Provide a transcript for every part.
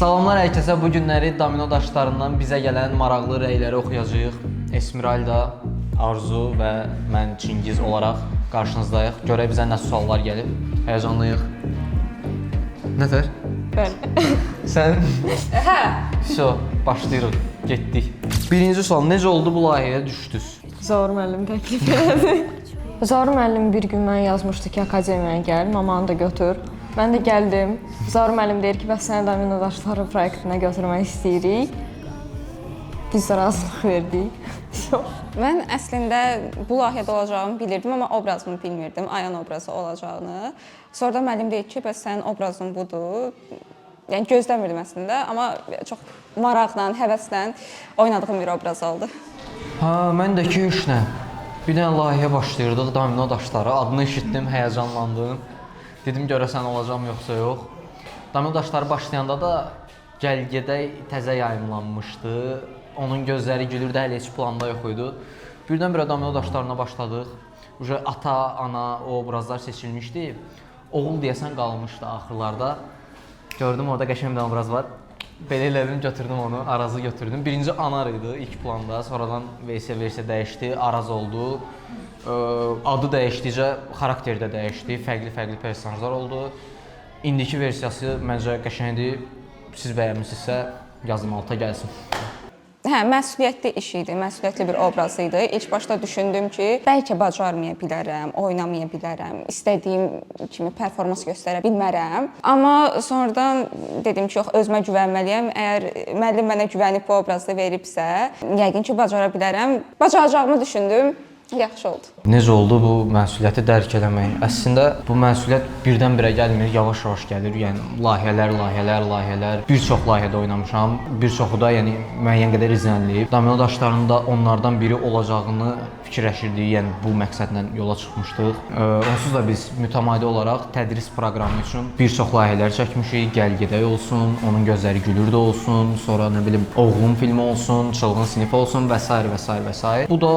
Salamlar hər kəsə. Bu günləri domino daşlarından bizə gələn maraqlı rəyləri oxuyacağıq. Esmeralda, Arzu və mən Çingiz olaraq qarşınızdayıq. Görək bizə nə suallar gəlib. Həyecanlıyıq. Nətər? Bəli. Sən? Hə. Şo, başlayırıq. Getdik. Birinci sual, necə oldu bu layihəyə düşdünüz? Zaur müəllim təklif elədi. Zaur müəllim bir gün mənə yazmışdı ki, akademiyaya gəl, mamanı da götür. Mən də gəldim. Zaur müəllim deyir ki, bəs səni domino daşları proyektinə götürmək istəyirik. Biz də razılıq verdik. Mən əslində bu layihədə olacağımı bilirdim, amma obrazımı bilmirdim, Ayan obrazı olacağını. Sonra da müəllim deyir ki, bəs sənin obrazın budur. Yəni gözləmirdim əslində, amma çox maraqla, həvəslə oynadığım bir obraz oldu. Mən də 2-3 nə. Bir dənə layihə başlayırdıq, domino daşları. Adını eşitdim, həyəcanlandım. Dedim görəsən olacam yoxsa yox. Domino daşları başlayanda da Gəlgədək təzə yayımlanmışdı. Onun gözləri gülürdü, hələ heç planda yox idi. Birdən-birə domino daşlarına başladıq. Ata, ana o obrazlar seçilmişdi. Oğul deyəsən qalmışdı axırlarda. Gördüm orada qəşəng bir obraz var. Belə elədim, götürdüm onu, Arazı götürdüm. Birinci Anar idi ilk planda, sonradan versiya dəyişdi, Araz oldu. Adı dəyişdikcə xarakteri də dəyişdi, fərqli personajlar oldu. İndiki versiyası məncə qəşəngdir. Siz bəyənmisinizsə yazın alta gəlsin. Hə, məsuliyyətli iş idi, məsuliyyətli bir obraz idi. İlk başda düşündüm ki, bəlkə bacarmaya bilərəm, oynamaya bilərəm, istədiyim kimi performans göstərə bilmərəm. Amma sonradan dedim ki, yox, özümə güvənməliyəm. Əgər müəllim mənə güvənib bu obrazı veribsə, yəqin ki, bacara bilərəm. Bacaracağımı düşündüm. Yaxşı oldu. Necə oldu bu məsuliyyəti dərk eləmək? Əslində bu məsuliyyət birdən-birə gəlmir, yavaş-yavaş gəlir. Yəni layihələr. Bir çox layihədə oynamışam. Bir çoxu da yəni müəyyən qədər izlənilib. Domino daşlarının da onlardan biri olacağını fikirləşirdik. Yəni bu məqsədlə yola çıxmışdıq. Onsuz da biz mütəmadi olaraq tədris proqramı üçün bir çox layihələr çəkmişik. Gəlgədək olsun, onun gözləri gülürdü olsun, sonra nə bilim Oğlum filmi olsun, Çılğın sinif olsun və s. Bu da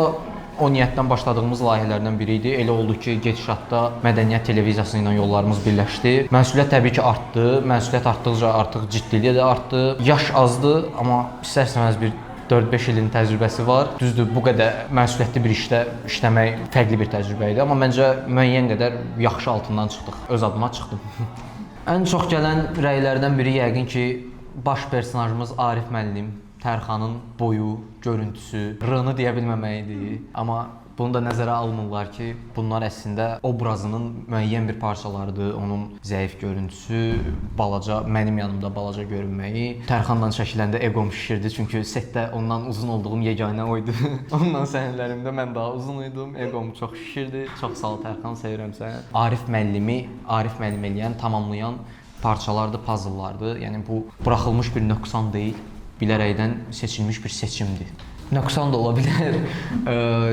o niyyətdən başladığımız layihələrdən biri idi. Elə oldu ki, gedişatda Mədəniyyət televiziyası ilə yollarımız birləşdi. Məsuliyyət təbii ki artdı. Məsuliyyət artdıqca artıq ciddiliyi də artdı. Yaş azdı, amma istər-istəməz bir 4-5 ilin təcrübəsi var. Düzdür, bu qədər məsuliyyətli bir işdə işləmək fərqli bir təcrübə idi. Amma məncə müəyyən qədər yaxşı altından çıxdıq. Öz adıma çıxdım. Ən çox gələn rəylərdən biri yəqin ki, baş personajımız Arif müəllim. Tərxanın boyu, görüntüsü, R-nı deyə bilməməyidir. Amma bunu da nəzərə almırlar ki, bunlar əslində obrazının müəyyən bir parçalarıdır. Onun zəif görüntüsü, balaca, mənim yanımda balaca görünməyi. Tərxanla çəkiləndə eqom şişirdi, çünki setdə ondan uzun olduğum yeganə oydu. Ondan səhnələrimdə mən daha uzun idum, eqom çox şişirdi. Çox sağ ol Tərxan, sevirəm səni. Arif müəllimi eləyən, tamamlayan parçalardır, puzzle'lardır. Yəni bu buraxılmış bir nöqsan deyil. Bilərəkdən seçilmiş bir seçimdir. Nöqsan da ola bilər.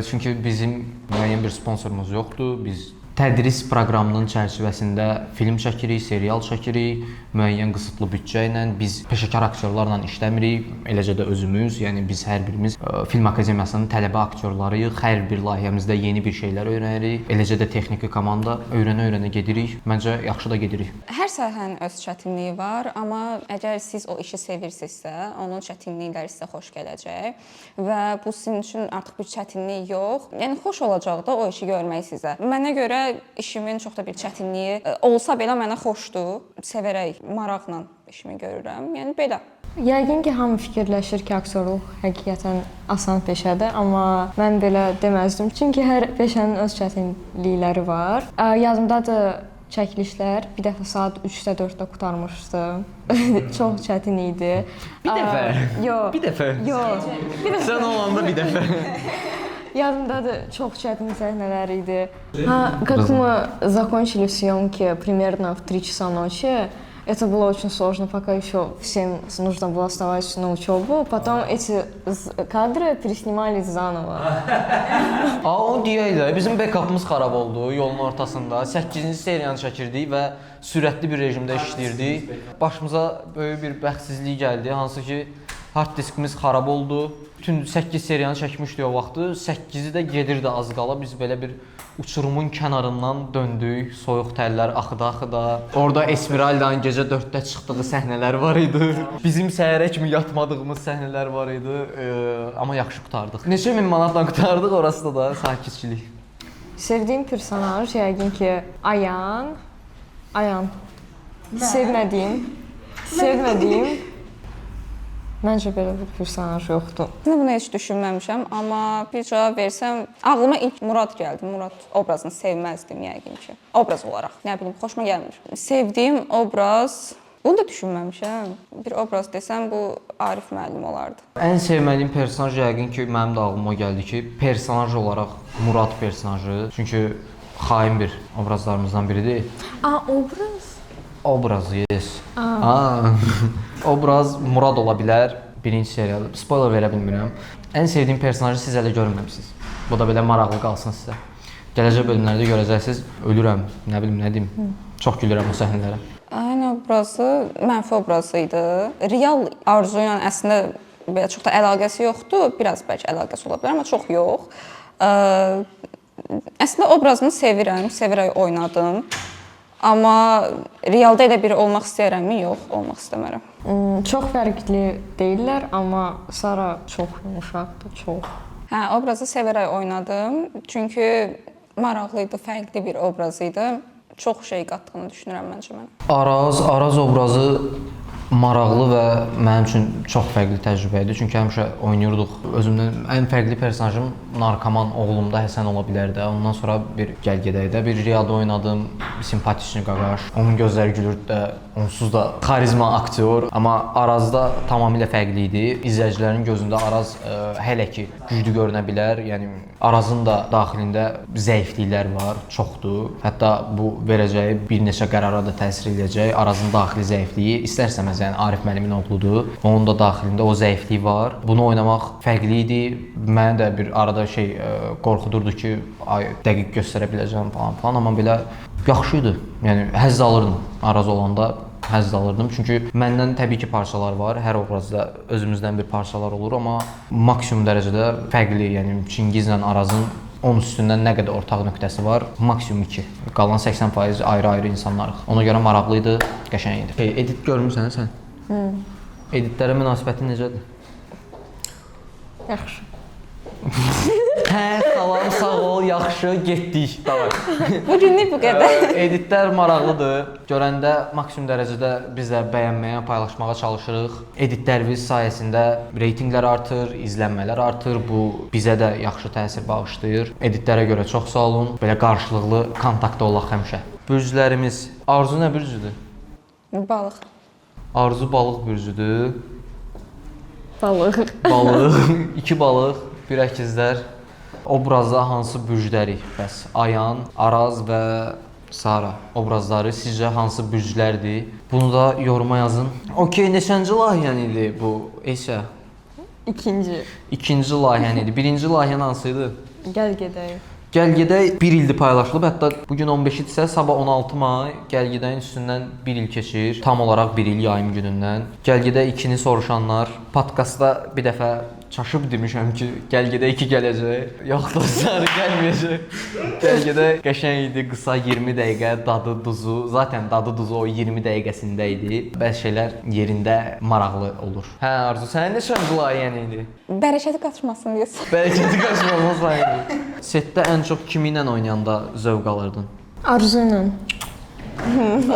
Çünki bizim müəyyən bir sponsorumuz yoxdur. Biz tədris proqramının çərçivəsində film çəkirik, serial çəkirik, müəyyən qısıtlı büdcə ilə. Biz peşəkar aktyorlarla işləmirik, eləcə də özümüz, yəni biz hər birimiz Film Akademiyasının tələbə aktyorlarıyıq. Hər bir layihəmizdə yeni bir şeylər öyrənirik. Eləcə də texniki komanda öyrənə-öyrənə gedirik. Məncə yaxşı da gedirik. Hər sahənin öz çətinliyi var, amma əgər siz o işi sevirsinizsə, onun çətinlikləri sizə xoş gələcək və bu sizin üçün artıq bir çətinlik yox. Yəni xoş olacaq da o işi görmək sizə. Mənə görə işimin çox da bir çətinliyi olsa belə mənə xoşdur. Sevərək, maraqla işimi görürəm. Yəni belə. Yəqin ki, hamı fikirləşir ki, aktyorluq həqiqətən asan peşədir, amma mən belə deməzdim. Çünki hər peşənin öz çətinlikləri var. Yadımdadır çəkilişlər bir dəfə saat 3-də 4-də qurtarmışdım. Çox çətin idi. Bir dəfə? Yox. Bir dəfə? Yox. Sən olanda bir dəfə. Yadımdadır, çox çətin səhnələr idi. Как мы закончили съемки примерно в 3 часа ночи, это было очень сложно, пока еще всем нужно было вставать на учебу. Потом эти кадры переснимались заново. O deyək də, bizim backup'ımız xarab oldu yolun ortasında. 8-ci seriyanı çəkirdik və sürətli bir rejimdə işləyirdik. Başımıza böyük bir bəxtsizlik gəldi, hansı ki Hard diskimiz xarab oldu. Bütün 8 seriyanı çəkmişdik o vaxtı. 8-i də gedirdi az qala. Biz belə bir uçurumun kənarından döndük. Soyuq tərlər axıda-axıda. Orada Esmeraldanın gecə 4-də çıxdığı səhnələr var idi. Bizim səhərə kimi yatmadığımız səhnələr var idi. Amma yaxşı qurtardıq. Neçə min manatla qurtardıq, orası da sakitçilik. Sevdiyim personaj yəqin ki Ayan. Sevmədiyim. Məncə belə bir personaj yoxdur. Mən bunu heç düşünməmişəm, amma bir cavab versəm, ağlıma ilk Murad gəldi. Murad obrazını sevməzdim yəqin ki. Obraz olaraq, nə bilim, xoşuma gəlmir. Sevdiyim obraz, bunu da düşünməmişəm. Bir obraz desəm bu Arif müəllim olardı. Ən sevmədiyim personaj yəqin ki, mənim də ağlıma gəldi ki, personaj olaraq Murad personajı. Çünki xain bir obrazlarımızdan biridir. Obraz? Obrazı, yes. Obraz Murad ola bilər. Birinci serial. Spoiler verə bilmirəm. Ən sevdiyim personajı siz hələ görməmisiniz. Bu da belə maraqlı qalsın sizə. Gələcək bölümlərdə görəcəksiniz. Ölürəm, nə bilim, nə deyim. Çox gülürəm o səhnələrə. Aynen obrazı mənfi obrazıydı. Real Arzu ilə əslində belə çox da əlaqəsi yoxdur. Biraz bəlkə əlaqəsi ola bilər, amma çox yox. Əslində obrazını sevirəm, sevirək oynadım. Amma realda elə biri olmaq istəyirəmmi? Yox, olmaq istəmərəm. Çox fərqli deyirlər, amma Sara çox yumşaqdır, çox. Hə, obrazı sevərək oynadım. Çünki maraqlı idi, fərqli bir obraz idi. Çox şey qatdığını düşünürəm məncə mən. Araz obrazı maraqlı və mənim üçün çox fərqli təcrübə idi. Çünki həmişə oynayırdıq. Özümdən ən fərqli personajım narkoman oğlumda Həsən ola bilərdi. Ondan sonra bir Gəlgədəkdə bir realda oynadım. Simpatikçi qaqaş. Onun gözləri gülürdü də. Onsuz da xarizma aktyor. Amma Arazda tamamilə fərqli idi. İzləyicilərin gözündə Araz hələ ki güclü görünə bilər. Yəni Arazın da daxilində zəifliklər var, çoxdur. Hətta bu verəcəyi bir neçə qərara da təsir edəcək. Arazın daxili zəifliyi istər-istəməz yəni Arif müəllimin oğludur. Onun da daxilində o zəifliyi var. Bunu oynamaq fərqli idi. Mənə də bir arada qorxudurdu ki, ay dəqiq göstərə biləcəm falan, amma belə yaxşı idi. Yəni həzz alırdım Araz olanda. Həzz alırdım. Çünki məndən təbii ki parçalar var. Hər obrazda özümüzdən bir parçalar olur, amma maksimum dərəcədə fərqli. Yəni Çingizlə Arazın 10 üstündən nə qədər ortaq nöqtəsi var? Maksimum 2. Qalan 80% ayrı-ayrı insanlarıq. Ona görə maraqlı idi, qəşəng idi. Edit görmüsən sən? Editlərə münasibətin necədir? Yaxşı. Hə, salam, sağ ol, yaxşı, getdik. Davay. Bugünlük bu qədər. Editlər maraqlıdır. Görəndə maksimum dərəcədə biz də bəyənməyə, paylaşmağa çalışırıq. Editlərimiz sayəsində reytinqlər artır, izlənmələr artır. Bu bizə də yaxşı təsir bağışlayır. Editlərə görə çox sağ olun. Belə qarşılıqlı kontaktda olaq həmişə. Bürclərimiz. Arzu nə bürcüdür? Balıq. Arzu balıq bürcüdür. Balıq. Balıq, 2 balıq, bir əkizlər. Obrazda hansı bürclərik? Bəs Ayan, Araz və Sara obrazları sizcə hansı bürclərdir? Bunu da yoruma yazın. Okey, neçənci layihən idi bu Eşə? İkinci. İkinci layihən idi. Birinci layihən hansı idi? Gəl gedək. Gəlgədə 1 ildir paylaşılıb. Hətta bugün 15-dirsə, sabah 16 may Gəlgədəyin üstündən 1 il keçir. Tam olaraq 1 il yayım günündən. Gəlgədə 2-ni soruşanlar, podkastda bir dəfə çaşıb demişəm ki, Gəlgədə 2 gələcək. Yox dostlar, gəlməyəcək. Gəlgədə qəşəng idi, qısa 20 dəqiqə, dadı, duzu. Zaten dadı, duzu o 20 dəqiqəsində idi. Bəzi şeylər yerində maraqlı olur. Hə, Arzu, sənin neçənci layihən idi? Bərəkəti qaçmasın deyirsiniz. Bərəkəti qaçmasın sayılır. Setdə ən çox kimi ilə oynayanda zövq alırdın? Arzu ilə.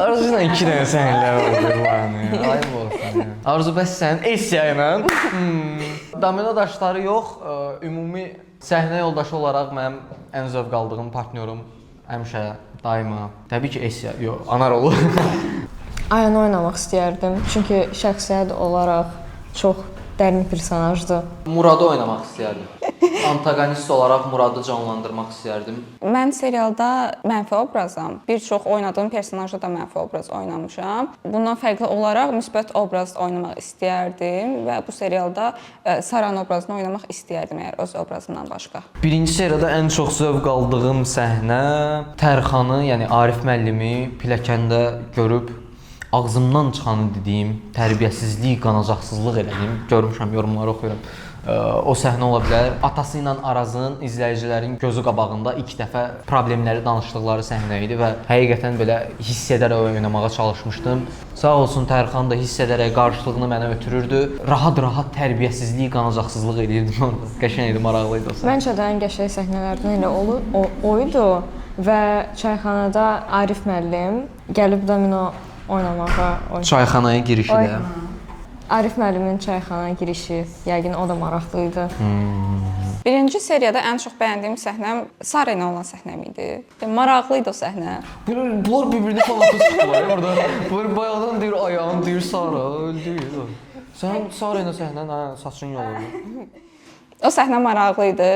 Arzu ilə 2 dənə səhnələr oldu layihəni. Ayıb olsun. Arzu, bəs sən Esya ilə? Domino daşları yox, ümumi səhnə yoldaşı olaraq mənim ən zövq aldığım partnyorum həmişə, daima. Təbii ki, Esya, yox, Anar olur. Ayanı oynamaq istəyərdim. Çünki şəxsiyyət olaraq çox dərin personajdır. Muradı oynamaq istəyərdim. Antagonist olaraq Muradı canlandırmaq istəyərdim. Mən serialda mənfi obrazam. Bir çox oynadığım personajda da mənfi obraz oynamışam. Bundan fərqli olaraq müsbət obraz oynamaq istəyərdim və bu serialda Saranın obrazını oynamaq istəyərdim əgər öz obrazımdan başqa. Birinci seriyada ən çox zövq aldığım səhnə Tərxanı, yəni Arif müəllimi pilləkəndə görüb ağzımdan çıxanı dediyim, tərbiyəsizlik, qanacaqsızlıq elədim. Görmüşəm, yorumları oxuyuram. O səhnə ola bilər. Atası ilə Arazın izləyicilərin gözü qabağında ilk dəfə problemləri danışdıqları səhnə idi və həqiqətən belə hiss edərək oynamağa çalışmışdım. Sağ olsun Tərxan da hiss edərək qarşılığını mənə ötürürdü. Rahat-rahat tərbiyəsizlik, qanacaqsızlıq eləyirdim orada. Qəşəng idi, maraqlı idi o səhnə. Məncə də ən qəşəng səhnələrdən elə oydu və çayxanada Arif müəllim gəlib domino oynamağa Çayxanaya girişi də. Arif müəllimin çayxana girişi, yəqin o da maraqlı idi. Birinci seriyada ən çox bəyəndiyim səhnəm Sara ilə olan səhnəm idi. Maraqlı idi o səhnə. Bunlar bir-birini falan tutdular orada. Böyle bayaqdan deyir ayağın, deyir Sara, öldü. Sən Sara ilə səhnən, saçın yoluydu. O səhnə maraqlı idi.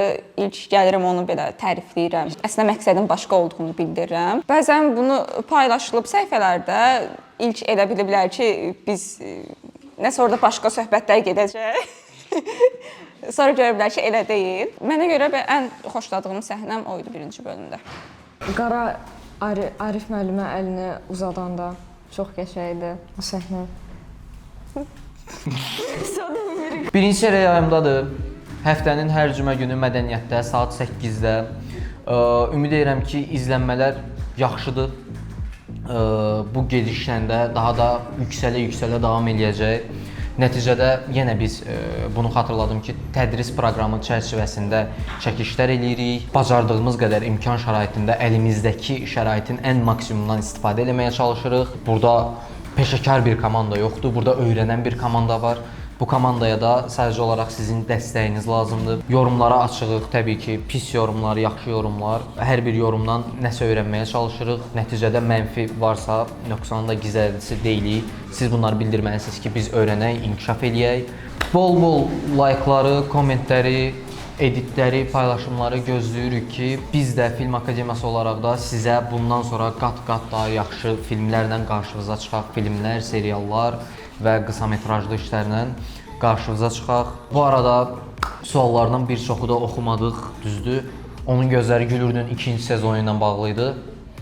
İlk gəlirəm onu belə tərifləyirəm. Əslində məqsədin başqa olduğunu bildirirəm. Bəzən bunu paylaşılıb səhifələrdə ilk elə biliblər ki, biz nəsə orada başqa söhbətlər gedəcək. Sonra görüblər ki, elə deyil. Mənə görə ən xoşladığım səhnəm o idi birinci bölümdə. Qara Arif müəllimə əlini uzadanda çox qəşəng idi o səhnə. Birinci seriya yayımdadır. Həftənin hər cümə günü mədəniyyətdə saat 8-də. Ümid edirəm ki, izlənmələr yaxşıdır. Bu gedişlə də daha da yüksələ davam eləyəcək. Nəticədə yenə biz bunu xatırladım ki, tədris proqramı çərçivəsində çəkilişlər eləyirik. Bacardığımız qədər imkan şəraitində əlimizdəki şəraitin ən maksimumundan istifadə etməyə çalışırıq. Burada peşəkar bir komanda yoxdur, burada öyrənən bir komanda var. Bu komandaya da sadəcə olaraq sizin dəstəyiniz lazımdır. Yorumlara açığıq, təbii ki, pis yorumlar, yaxşı yorumlar. Hər bir yorumdan nəsə öyrənməyə çalışırıq. Nəticədə mənfi varsa, nöqsanın da gizlədicisi deyilik. Siz bunları bildirməlisiniz ki, biz öyrənək, inkişaf eləyək. Bol-bol layıqları, kommentləri, editləri, paylaşımları gözləyirik ki, biz də Film Akademiyası olaraq da sizə bundan sonra qat-qat daha yaxşı filmlərlə qarşınıza çıxaq. Filmlər, seriallar və qısa metrajlı işlərlə qarşınıza çıxaq. Bu arada suallardan bir çoxu da oxumadıq, düzdür. Onun gözləri gülürdün ikinci sezonu ilə bağlı idi.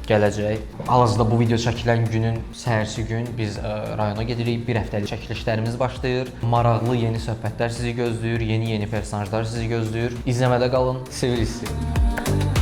Gələcək. Hal-hazırda bu video çəkilən günün səhərsi gün biz rayona gedirik. Bir həftəlik çəkilişlərimiz başlayır. Maraqlı yeni söhbətlər sizi gözləyir, yeni personajlar sizi gözləyir. İzləmədə qalın, sevilirsiniz.